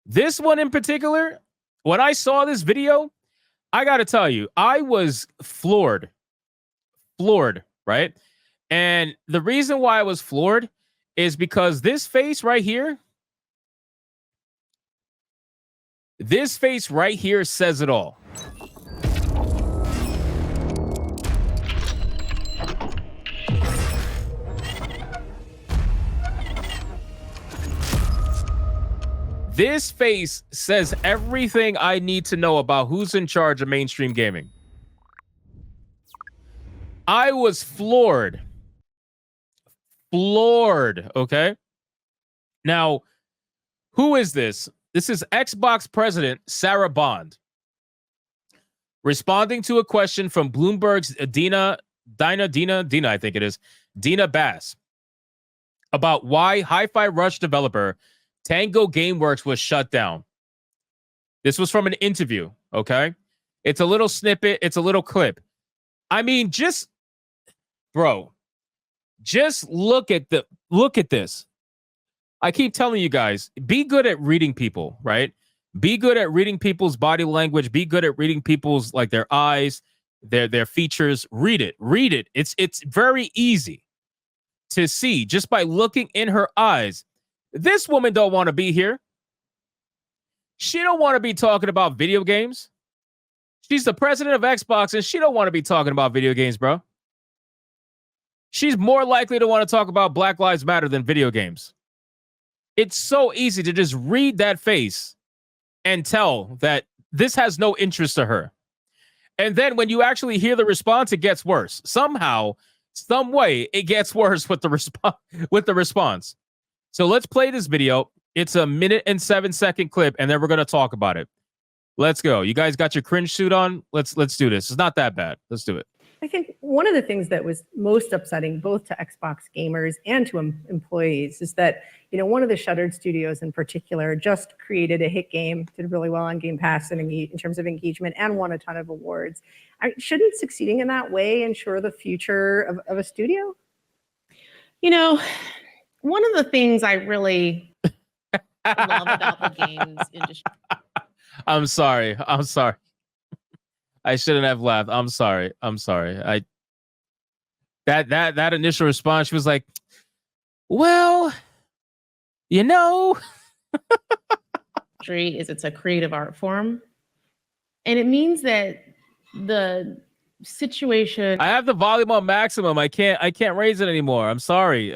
This one in particular, when I saw this video, I got to tell you, I was floored, right? And the reason why I was floored is because this face right here says it all. This face says everything I need to know about who's in charge of mainstream gaming. I was floored. Okay? Now, who is this? This is Xbox President Sarah Bond responding to a question from Bloomberg's Dina, I think it is, Dina Bass, about why Hi-Fi Rush developer Tango Gameworks was shut down. This was from an interview, okay? It's a little snippet. It's a little clip. I mean, just look at this. I keep telling you guys, be good at reading people, right? Be good at reading people's body language. Be good at reading people's, like, their eyes, their features. Read it. It's very easy to see just by looking in her eyes. This woman don't want to be here. She don't want to be talking about video games. She's the president of Xbox, and she don't want to be talking about video games, bro. She's more likely to want to talk about Black Lives Matter than video games. It's so easy to just read that face and tell that this has no interest to her. And then when you actually hear the response, it gets worse. Somehow, some way, it gets worse with the response. So let's play this video. It's a 1 and 7 second clip, and then we're going to talk about it. Let's go. You guys got your cringe suit on? Let's do this. It's not that bad. Let's do it. I think one of the things that was most upsetting both to Xbox gamers and to employees is that, one of the shuttered studios in particular just created a hit game, did really well on Game Pass and in terms of engagement, and won a ton of awards. Shouldn't succeeding in that way ensure the future of a studio? One of the things I really love about the games industry. I'm sorry. I shouldn't have laughed. I'm sorry. That initial response, she was like, well, it's a creative art form. And it means that the situation. I have the volume on maximum. I can't raise it anymore. I'm sorry.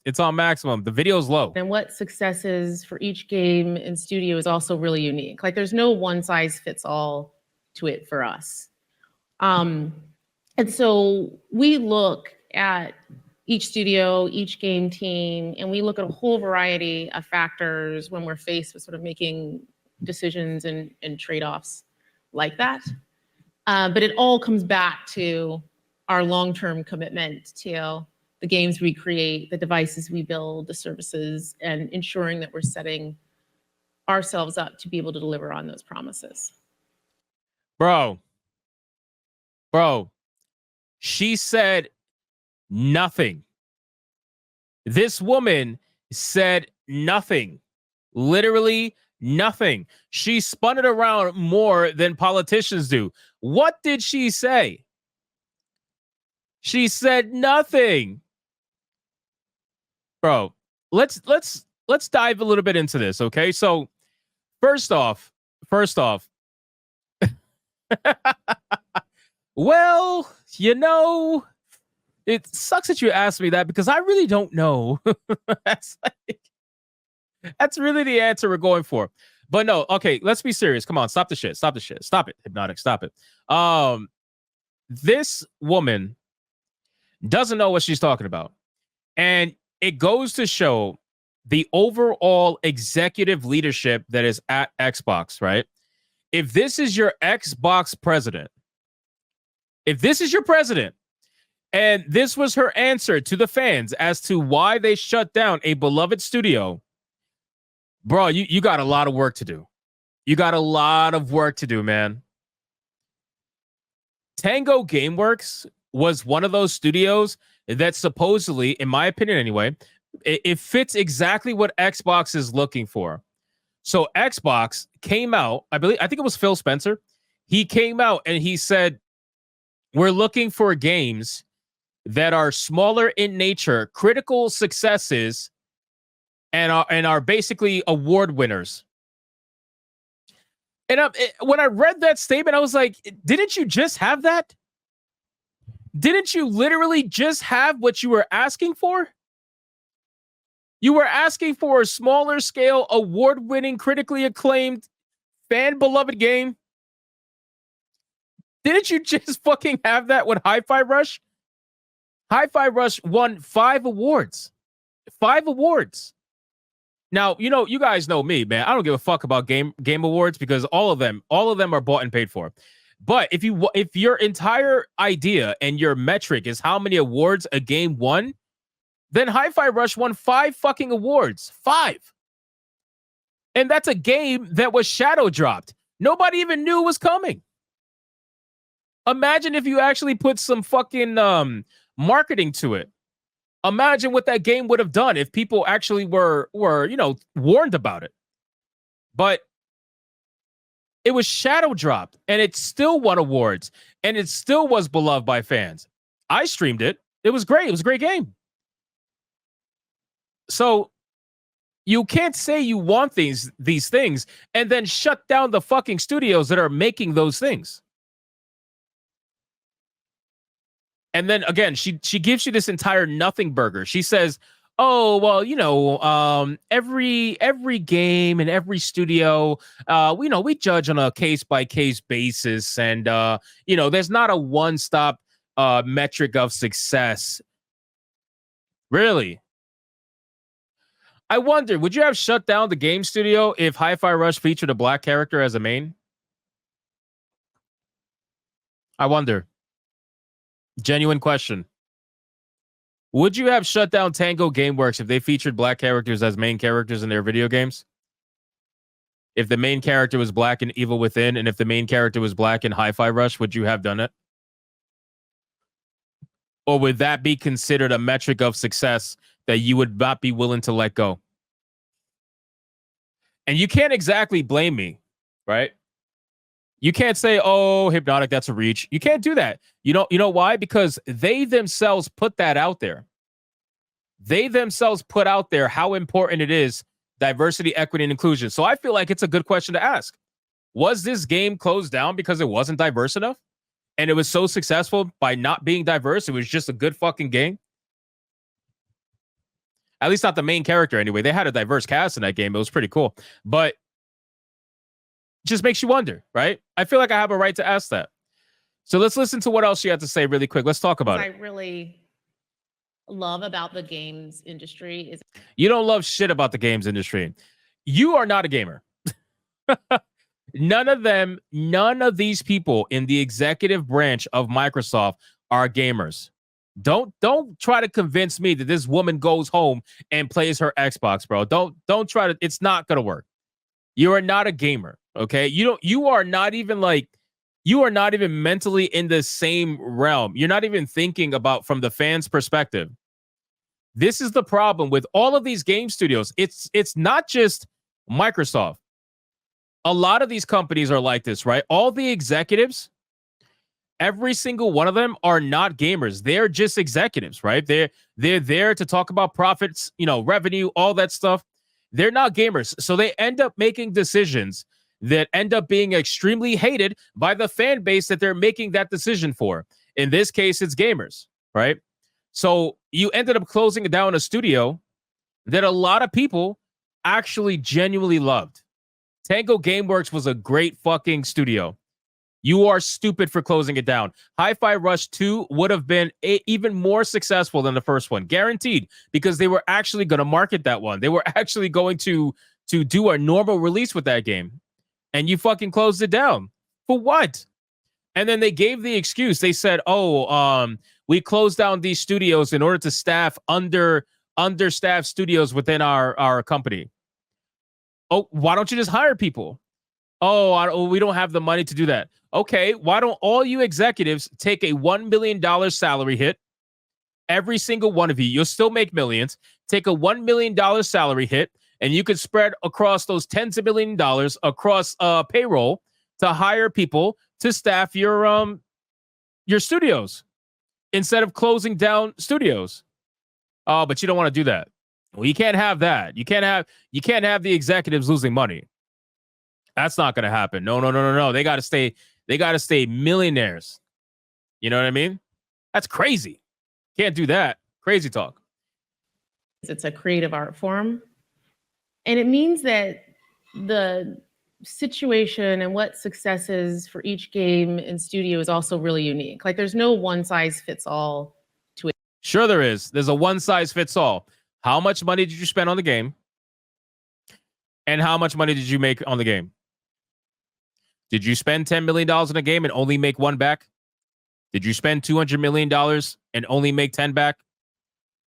It's on maximum. The video's low. And what success is for each game and studio is also really unique. Like, there's no one size fits all to it for us. And so we look at each studio, each game team, and we look at a whole variety of factors when we're faced with sort of making decisions and trade-offs like that. But it all comes back to our long-term commitment to the games we create, the devices we build, the services, and ensuring that we're setting ourselves up to be able to deliver on those promises. Bro, she said nothing. This woman said nothing. Literally nothing. She spun it around more than politicians do. What did she say? She said nothing. Bro, let's dive a little bit into this, okay? So, first off, well, it sucks that you asked me that because I really don't know. That's really the answer we're going for. But no, okay, let's be serious. Come on, stop the shit. Stop it, Hypnotic, stop it. This woman doesn't know what she's talking about. And it goes to show the overall executive leadership that is at Xbox, right? If this is your Xbox president, and this was her answer to the fans as to why they shut down a beloved studio, bro, you got a lot of work to do. You got a lot of work to do, man. Tango Gameworks was one of those studios that supposedly, in my opinion anyway, it fits exactly what Xbox is looking for. So Xbox came out, I think it was Phil Spencer. He came out and he said, we're looking for games that are smaller in nature, critical successes, and are basically award winners. And when I read that statement, I was like, didn't you just have that? Didn't you literally just have what you were asking for? You were asking for a smaller scale, award-winning, critically acclaimed, fan-beloved game. Didn't you just fucking have that with Hi-Fi Rush? Hi-Fi Rush won 5 awards. 5 awards. Now, you guys know me, man. I don't give a fuck about game awards because all of them are bought and paid for. But if your entire idea and your metric is how many awards a game won, then Hi-Fi Rush won 5 fucking awards. 5. And that's a game that was shadow dropped. Nobody even knew it was coming. Imagine if you actually put some fucking marketing to it. Imagine what that game would have done if people actually were warned about it. But it was shadow dropped and it still won awards and it still was beloved by fans. I streamed it. It was great. It was a great game. So you can't say you want these things and then shut down the fucking studios that are making those things. And then again, she gives you this entire nothing burger. She says, "Oh, well, every game and every studio, we judge on a case by case basis, and there's not a one stop metric of success." Really? I wonder, would you have shut down the game studio if Hi-Fi Rush featured a black character as a main? I wonder. Genuine question. Would you have shut down Tango Gameworks if they featured black characters as main characters in their video games? If the main character was black in Evil Within, and if the main character was black in Hi-Fi Rush, would you have done it? Or would that be considered a metric of success that you would not be willing to let go? And you can't exactly blame me, right? You can't say, "Oh, Hypnotic, that's a reach." You can't do that. You know why? Because they themselves put that out there. They themselves put out there how important it is, diversity, equity, and inclusion. So I feel like it's a good question to ask. Was this game closed down because it wasn't diverse enough? And it was so successful by not being diverse, it was just a good fucking game? At least not the main character anyway. They had a diverse cast in that game. It was pretty cool. But just makes you wonder, right? I feel like I have a right to ask that. So let's listen to what else she had to say really quick. Let's talk about it. I really love about the games industry is you don't love shit about the games industry. You are not a gamer. None of these people in the executive branch of Microsoft are gamers. Don't try to convince me that this woman goes home and plays her Xbox, bro. Don't try to. It's not gonna work. You are not a gamer. Okay, you are not even mentally in the same realm. You're not even thinking about from the fans' perspective. This is the problem with all of these game studios. It's not just Microsoft. A lot of these companies are like this, right? All the executives, every single one of them are not gamers. They're just executives, right? They're there to talk about profits, revenue, all that stuff. They're not gamers. So they end up making decisions that end up being extremely hated by the fan base that they're making that decision for. In this case, it's gamers, right? So you ended up closing down a studio that a lot of people actually genuinely loved. Tango Gameworks was a great fucking studio. You are stupid for closing it down. Hi-Fi Rush 2 would have been even more successful than the first one, guaranteed, because they were actually going to market that one. They were actually going to do a normal release with that game. And you fucking closed it down. For what? And then they gave the excuse. They said, we closed down these studios in order to staff understaffed studios within our company. Oh, why don't you just hire people? We don't have the money to do that. Okay, why don't all you executives take a $1 million salary hit? Every single one of you. You'll still make millions. Take a $1 million salary hit. and you could spread across those tens of $1 million across payroll to hire people to staff your studios instead of closing down studios. Oh, but you don't want to do that. Well, you can't have that. You can't have the executives losing money. That's not going to happen. No. They got to stay millionaires. You know what I mean? That's crazy. Can't do that. Crazy talk. It's a creative art form. And it means that the situation and what success is for each game and studio is also really unique. Like there's no one size fits all to it. Sure there is. There's a one size fits all. How much money did you spend on the game? And how much money did you make on the game? Did you spend $10 million in a game and only make one back? Did you spend $200 million and only make 10 back?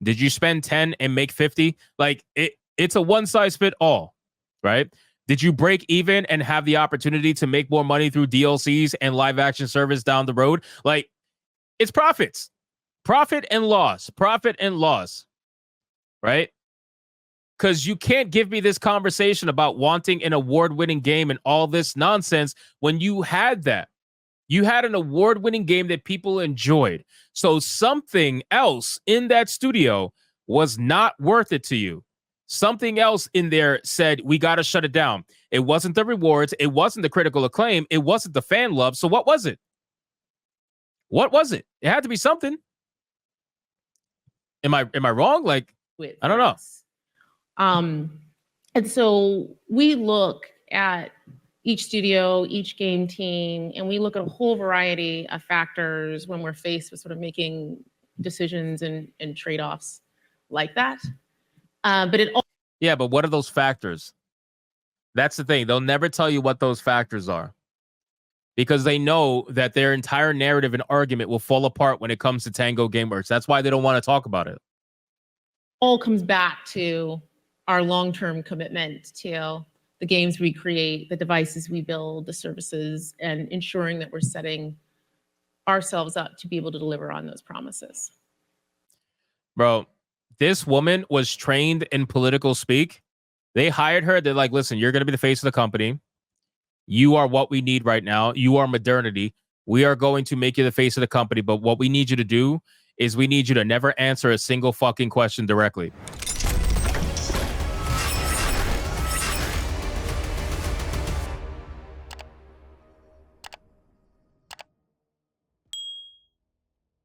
Did you spend 10 and make 50? Like it's a one size fit all, right? Did you break even and have the opportunity to make more money through DLCs and live action service down the road? Like it's profits, profit and loss, right? Because you can't give me this conversation about wanting an award-winning game and all this nonsense when you had that. You had an award-winning game that people enjoyed. So something else in that studio was not worth it to you. Something else in there said, we got to shut it down. It wasn't the rewards. It wasn't the critical acclaim. It wasn't the fan love. So what was it? What was it? It had to be something. Am I wrong? Like, I don't know. And so we look at each studio, each game team, and we look at a whole variety of factors when we're faced with sort of making decisions and trade-offs like that. But what are those factors? That's the thing. They'll never tell you what those factors are because they know that their entire narrative and argument will fall apart when it comes to Tango Gameworks. That's why they don't want to talk about it. All comes back to our long-term commitment to the games we create, the devices we build, the services, and ensuring that we're setting ourselves up to be able to deliver on those promises. Bro, this woman was trained in political speak. They hired her. They're like, listen, you're going to be the face of the company. You are what we need right now. You are modernity. We are going to make you the face of the company. But what we need you to do is we need you to never answer a single fucking question directly.